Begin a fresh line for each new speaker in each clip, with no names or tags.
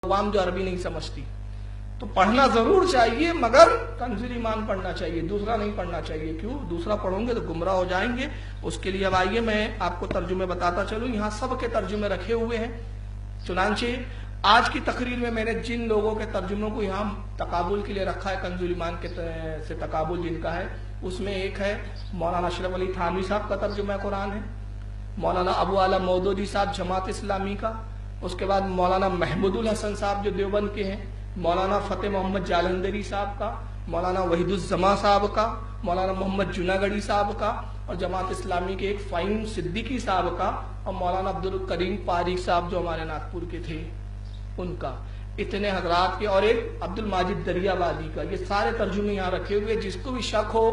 عوام جو عربی نہیں سمجھتی، تو پڑھنا ضرور چاہیے مگر کنزل ایمان پڑھنا چاہیے، دوسرا نہیں پڑھنا چاہیے۔ کیوں؟ دوسرا پڑھوں گے تو گمراہ ہو جائیں گے۔ اس کے لیے اب آئیے میں آپ کو ترجمے بتاتا چلوں، یہاں سب کے ترجمے رکھے ہوئے ہیں۔ چنانچہ آج کی تقریر میں نے جن لوگوں کے ترجموں کو یہاں تقابل کے لیے رکھا ہے، کنزل ایمان کے سے تقابل جن کا ہے، اس میں ایک ہے مولانا اشرف علی تھانوی صاحب کا ترجمہ قرآن ہے، مولانا ابو اعلیٰ مودودی صاحب جماعت اسلامی کا، اس کے بعد مولانا محمود الحسن صاحب جو دیوبند کے ہیں، مولانا فتح محمد جالندری صاحب کا، مولانا وحید الزما صاحب کا، مولانا محمد جناگڑھی صاحب کا، اور جماعت اسلامی کے ایک فہیم صدیقی صاحب کا، اور مولانا عبد الکریم پاریک صاحب جو ہمارے ناگپور کے تھے ان کا، اتنے حضرات کے، اور ایک عبد الماجد دریابادی کا۔ یہ سارے ترجمے یہاں رکھے ہوئے، جس کو بھی شک ہو،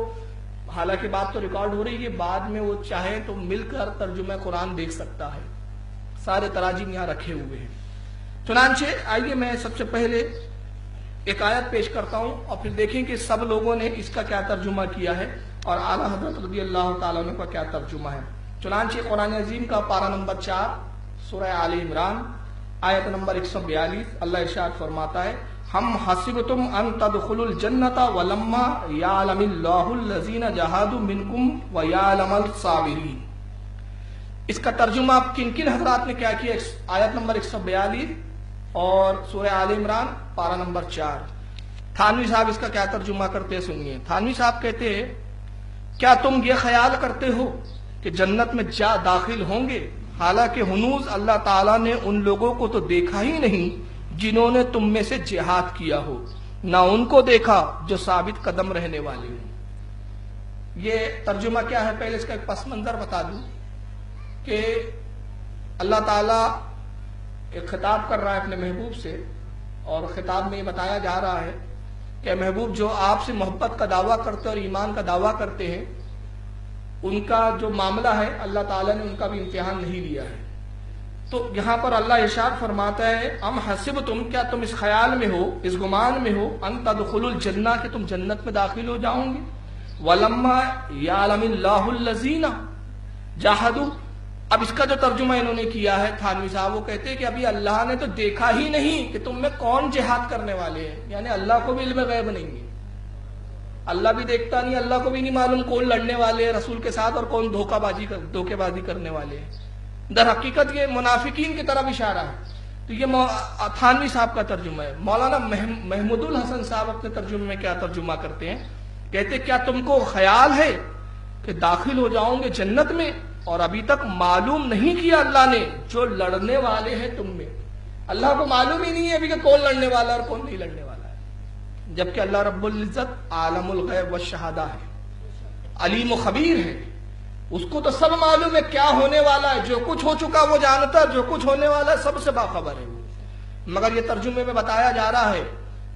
حالانکہ بات تو ریکارڈ ہو رہی ہے، بعد میں وہ چاہے تو مل کر ترجمہ قرآن دیکھ سکتا ہے۔ سارے تراجم یہاں رکھے ہوئے ہیں۔ چنانچہ آئیے میں سب سے پہلے ایک آیت پیش کرتا ہوں اور پھر دیکھیں کہ سب لوگوں نے اس کا کیا ترجمہ کیا ہے اور اعلیٰ حضرت رضی اللہ تعالیٰ عنہ کا کیا ترجمہ ہے۔ چنانچہ قرآن عظیم کا پارہ نمبر 4 سورہ آل عمران آیت نمبر 142 اللہ ارشاد فرماتا ہے، ہم حسبتم ان تدخلوا الجنۃ ولما یعلم اللہ الذین جاہدوا منکم ویعلم الصابرین۔ اس کا ترجمہ آپ کن کن حضرات نے کیا کیا؟ آیت نمبر 142 اور سورہ آل عمران پارہ نمبر 4۔ تھانوی صاحب اس کا کیا ترجمہ کرتے سنیے۔ تھانوی صاحب کہتے ہیں، کیا تم یہ خیال کرتے ہو کہ جنت میں جا داخل ہوں گے، حالانکہ ہنوز اللہ تعالیٰ نے ان لوگوں کو تو دیکھا ہی نہیں جنہوں نے تم میں سے جہاد کیا ہو، نہ ان کو دیکھا جو ثابت قدم رہنے والے ہوں۔ یہ ترجمہ کیا ہے؟ پہلے اس کا ایک پس منظر بتا دوں کہ اللہ تعالیٰ ایک خطاب کر رہا ہے اپنے محبوب سے، اور خطاب میں یہ بتایا جا رہا ہے کہ محبوب جو آپ سے محبت کا دعویٰ کرتے اور ایمان کا دعویٰ کرتے ہیں، ان کا جو معاملہ ہے اللہ تعالیٰ نے ان کا بھی امتحان نہیں لیا ہے۔ تو یہاں پر اللہ ارشاد فرماتا ہے، ام حسبتم، کیا تم اس خیال میں ہو، اس گمان میں ہو، ان تدخلوا الجنہ، کہ تم جنت میں داخل ہو جاؤ گے، ولما یعلم اللہ الذین جاہدوا۔ اب اس کا جو ترجمہ انہوں نے کیا ہے تھانوی صاحب، وہ کہتے ہیں کہ ابھی اللہ نے تو دیکھا ہی نہیں کہ تم میں کون جہاد کرنے والے ہیں، یعنی اللہ کو بھی علم غیب نہیں ہے، اللہ بھی دیکھتا نہیں، اللہ کو بھی نہیں معلوم کون لڑنے والے ہیں رسول کے ساتھ اور کون دھوکے بازی کرنے والے ہیں۔ در حقیقت یہ منافقین کی طرف اشارہ ہے۔ تو یہ تھانوی صاحب کا ترجمہ ہے۔ مولانا محمود الحسن صاحب اپنے ترجمے میں کیا ترجمہ کرتے ہیں؟ کہتے کیا تم کو خیال ہے کہ داخل ہو جاؤں گے جنت میں اور ابھی تک معلوم نہیں کیا اللہ نے جو لڑنے والے ہیں تم میں؟ اللہ کو معلوم ہی نہیں ہے ابھی کہ کون لڑنے والا ہے اور کون نہیں لڑنے والا ہے، جبکہ اللہ رب العزت عالم الغیب والشہادہ ہے، علیم و خبیر ہے، اس کو تو سب معلوم ہے کیا ہونے والا ہے، جو کچھ ہو چکا وہ جانتا ہے، جو کچھ ہونے والا ہے سب سے باخبر ہے وہ۔ مگر یہ ترجمے میں بتایا جا رہا ہے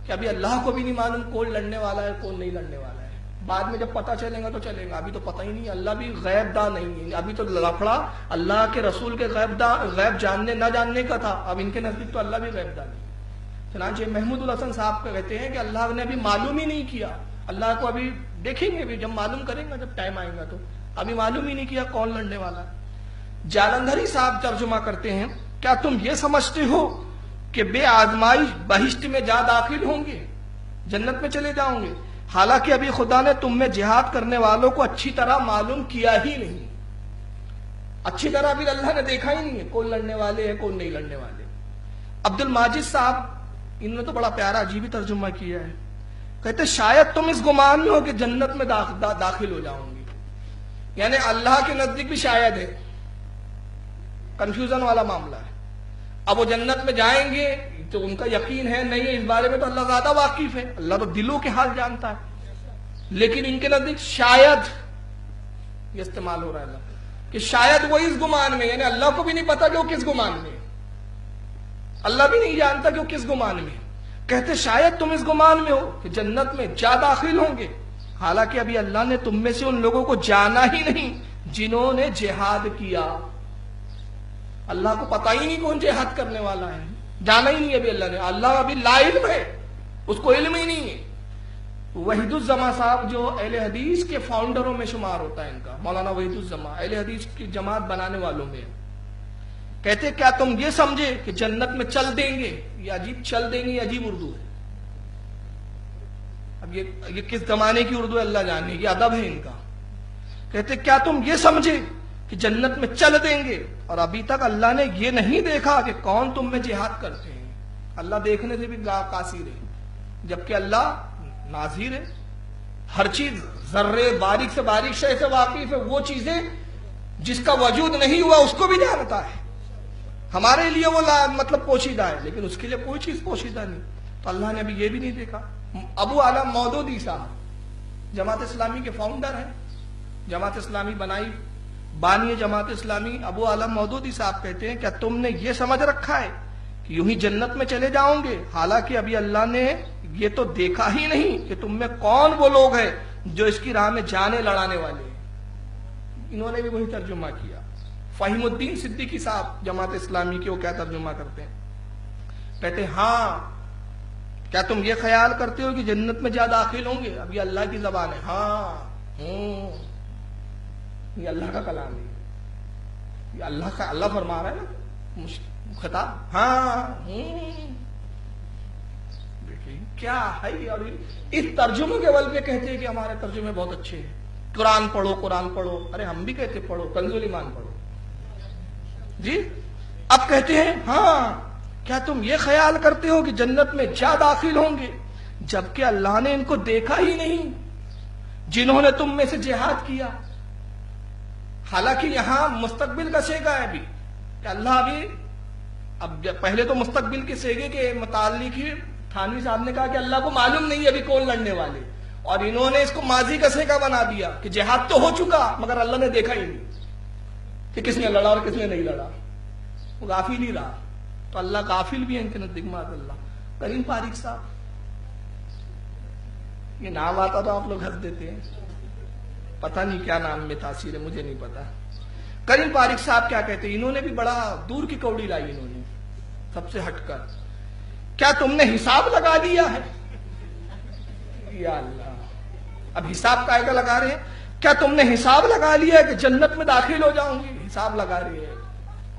کہ ابھی اللہ کو بھی نہیں معلوم کون لڑنے والا ہے کون نہیں لڑنے والا ہے، بعد میں جب پتہ چلے گا تو چلے گا، ابھی تو پتہ ہی نہیں، اللہ بھی غیب داں نہیں ہے، ابھی تو لفڑا اللہ کے رسول کے غیب جاننے نہ جاننے کا تھا، اب ان کے نزدیک تو اللہ بھی غیب داں نہیں۔ چنانچہ محمود الحسن صاحب کہتے ہیں کہ اللہ نے ابھی معلوم ہی نہیں کیا، اللہ کو ابھی دیکھیں گے، ابھی جب معلوم کریں گے، جب ٹائم آئے گا تو ابھی معلوم ہی نہیں کیا کون لڑنے والا ہے۔ جالندھری صاحب ترجمہ کرتے ہیں، کیا تم یہ سمجھتے ہو کہ بے آزمائش بہشت میں جا داخل ہوں گے، جنت میں چلے جاؤں گے، حالانکہ ابھی خدا نے تم میں جہاد کرنے والوں کو اچھی طرح معلوم کیا ہی نہیں، اچھی طرح بھی اللہ نے دیکھا ہی نہیں ہے کون لڑنے والے ہیں کون نہیں لڑنے والے۔ عبد الماجد صاحب انہوں نے تو بڑا پیارا عجیب ترجمہ کیا ہے، کہتے شاید تم اس گمان میں ہو کہ جنت میں داخل ہو جاؤں گی، یعنی اللہ کے نزدیک بھی شاید ہے، کنفیوژن والا معاملہ ہے۔ اب وہ جنت میں جائیں گے تو ان کا یقین ہے نہیں ہے، اس بارے میں تو اللہ زیادہ واقف ہے، اللہ تو دلوں کے حال جانتا ہے، لیکن ان کے نزدیک شاید یہ استعمال ہو رہا ہے اللہ کہ شاید وہ اس گمان میں، یعنی اللہ کو بھی نہیں پتا کہ وہ کس گمان میں، اللہ بھی نہیں جانتا کہ وہ کس گمان میں۔ کہتے شاید تم اس گمان میں ہو کہ جنت میں جا داخل ہوں گے، حالانکہ ابھی اللہ نے تم میں سے ان لوگوں کو جانا ہی نہیں جنہوں نے جہاد کیا، اللہ کو پتا ہی نہیں کون جہاد کرنے والا ہے، جانا ہی نہیں ابھی اللہ نے، اللہ ابھی لا علم ہے، اس کو علم ہی نہیں ہے۔ وحید الزما صاحب جو اہل حدیث کے فاؤنڈروں میں شمار ہوتا ہے، ان کا مولانا وحید الزما اہل حدیث کی جماعت بنانے والوں میں، کہتے کیا تم یہ سمجھے کہ جنت میں چل دیں گے؟ یہ عجیب چل دیں گے، یہ عجیب اردو ہے. اب یہ کس زمانے کی اردو ہے اللہ جانے، یہ ادب ہے ان کا. کہتے کیا تم یہ سمجھے کہ جنت میں چل دیں گے، اور ابھی تک اللہ نے یہ نہیں دیکھا کہ کون تم میں جہاد کرتے ہیں. اللہ دیکھنے سے بھی قاصر ہے، جبکہ اللہ ناظر ہے، ہر چیز ذرے باریک سے باریک شے سے واقف ہے. وہ چیزیں جس کا وجود نہیں ہوا اس کو بھی جانتا ہے. ہمارے لیے وہ مطلب پوشیدہ ہے، لیکن اس کے لیے کوئی چیز پوشیدہ نہیں. تو اللہ نے ابھی یہ بھی نہیں دیکھا. ابو اعلی مودودی صاحب جماعت اسلامی کے فاؤنڈر ہیں، جماعت اسلامی بنائی، بانی جماعت اسلامی ابو اعلی مودودی صاحب کہتے ہیں کیا تم نے یہ سمجھ رکھا ہے کہ یوں ہی جنت میں چلے جاؤں گے، حالانکہ ابھی اللہ نے یہ تو دیکھا ہی نہیں کہ تم میں کون وہ لوگ ہیں جو اس کی راہ میں جانے لڑانے والے ہیں. انہوں نے بھی وہی ترجمہ کیا. فہیم الدین صدیقی صاحب جماعت اسلامی کے، وہ کیا ترجمہ کرتے ہیں؟ کہتے ہیں ہاں کیا تم یہ خیال کرتے ہو کہ جنت میں جا داخل ہوں گے؟ اب یہ اللہ کی زبان ہے. ہاں یہ اللہ کا کلام ہے، یہ اللہ فرما رہا ہے نا خطاب. ہاں دیکھیں کیا ہے. اور اس ترجمے کے بل پہ کہتے ہیں کہ ہمارے ترجمے بہت اچھے ہیں، قرآن پڑھو قرآن پڑھو. ارے ہم بھی کہتے پڑھو، کنز الایمان پڑھو جی. اب کہتے ہیں ہاں کیا تم یہ خیال کرتے ہو کہ جنت میں جا داخل ہوں گے، جبکہ اللہ نے ان کو دیکھا ہی نہیں جنہوں نے تم میں سے جہاد کیا. حالانکہ یہاں مستقبل کا سیگا ہے ابھی کہ اللہ ابھی اب پہلے تو مستقبل کے سیگے کے متعلق ہی تھانوی صاحب نے کہا کہ اللہ کو معلوم نہیں ابھی کون لڑنے والے، اور انہوں نے اس کو ماضی کا سیگا بنا دیا کہ جہاد تو ہو چکا مگر اللہ نے دیکھا ہی نہیں کہ کس نے لڑا اور کس نے نہیں لڑا. وہ غافل ہی رہا. تو اللہ غافل بھی ہے ان کے نزدیک معاذ اللہ. کریم پاریک صاحب، یہ نام آتا تو آپ لوگ ہنس دیتے ہیں، پتہ نہیں کیا نام میں تاثیر ہے، مجھے نہیں پتا. کریم پاریک صاحب کیا کہتے ہیں؟ انہوں نے بھی بڑا دور کی کوڑی لائی انہوں نے سب سے ہٹ کر. کیا تم نے حساب لگا دیا ہے؟ یا اللہ، اب حساب کا آئے لگا رہے ہیں. کیا تم نے حساب لگا لیا ہے کہ جنت میں داخل ہو جاؤں گی؟ حساب لگا رہے ہیں،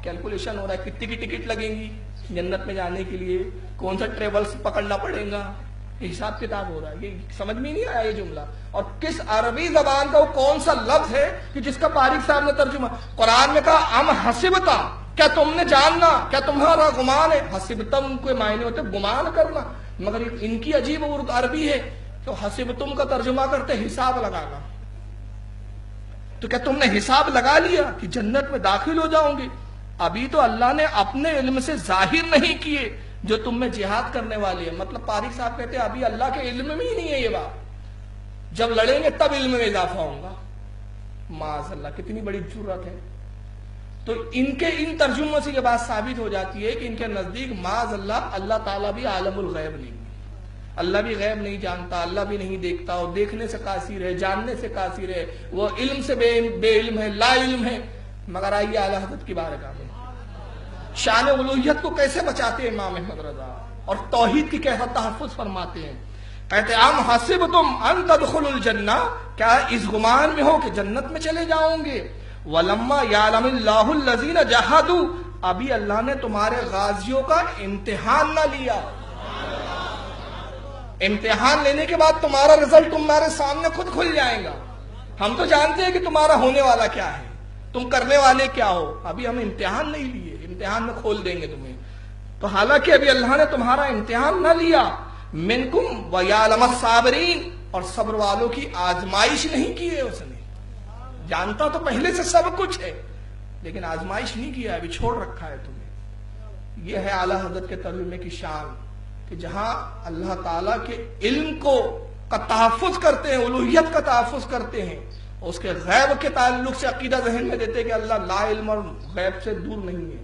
کیلکولیشن ہو رہا ہے کتنی کی ٹکٹ لگیں گی جنت میں جانے کے لیے، کون سا ٹریولز پکڑنا پڑے گا، حساب کتاب ہو رہا ہے. یہ سمجھ میں نہیں آیا یہ جملہ. اور کس عربی زبان کا وہ کون سا لفظ ہے کہ جس کا پاریک صاحب نے ترجمہ قرآن میں کہا ام حسبتا، کیا تم نے جاننا، کیا تمہارا گمان ہے. حسبتم کے معنی ہوتے گمان کرنا، مگر ان کی عجیب عربی ہے تو حسبتم کا ترجمہ کرتے حساب لگانا. تو کیا تم نے حساب لگا لیا کہ جنت میں داخل ہو جاؤں گے؟ ابھی تو اللہ نے اپنے علم سے ظاہر نہیں کیے جو تم میں جہاد کرنے والے ہیں. مطلب پاریک صاحب کہتے ہیں ابھی اللہ کے علم میں ہی نہیں ہے یہ بات، جب لڑیں گے تب علم میں اضافہ ہوگا. معاذ اللہ، کتنی بڑی جرأت ہے. تو ان کے ان ترجموں سے یہ بات ثابت ہو جاتی ہے کہ ان کے نزدیک معاذ اللہ اللہ تعالیٰ بھی عالم الغیب نہیں، اللہ بھی غیب نہیں جانتا، اللہ بھی نہیں دیکھتا، اور دیکھنے سے قاصر ہے، جاننے سے قاصر ہے، وہ علم سے بے علم ہے، لا علم ہے. مگر آئیے اعلیٰ حضرت کی بارگاہ میں شان الوہیت کو کیسے بچاتے ہیں امام احمد رضا، اور توحید کی کیسا تحفظ فرماتے ہیں. کہتے ام حسبتم ان تدخلوا الجنہ، کیا اس گمان میں ہو کہ جنت میں چلے جاؤں گے. ولما یعلم اللہ الذین جاہدوا، ابھی اللہ نے تمہارے غازیوں کا امتحان نہ لیا. امتحان لینے کے بعد تمہارا رزلٹ تمہارے سامنے خود کھل جائے گا. ہم تو جانتے ہیں کہ تمہارا ہونے والا کیا ہے، تم کرنے والے کیا ہو. ابھی ہم امتحان نہیں لیے، امتحان میں کھول دیں گے تمہیں. تو حالانکہ ابھی اللہ نے تمہارا امتحان نہ لیا. منکم ویعلم الصابرین، اور صبر والوں کی آزمائش نہیں کی ہے. اس نے جانتا تو پہلے سے سب کچھ ہے، لیکن آزمائش نہیں کیا، ابھی چھوڑ رکھا ہے تمہیں. یہ ہے اعلیٰ حضرت کے ترجمے کی شان کہ جہاں اللہ تعالیٰ کے علم کا تحفظ کرتے ہیں، الوہیت کا تحفظ کرتے ہیں، اس کے غیب کے تعلق سے عقیدہ ذہن میں دیتے کہ اللہ لا علم اور غیب سے دور نہیں ہے.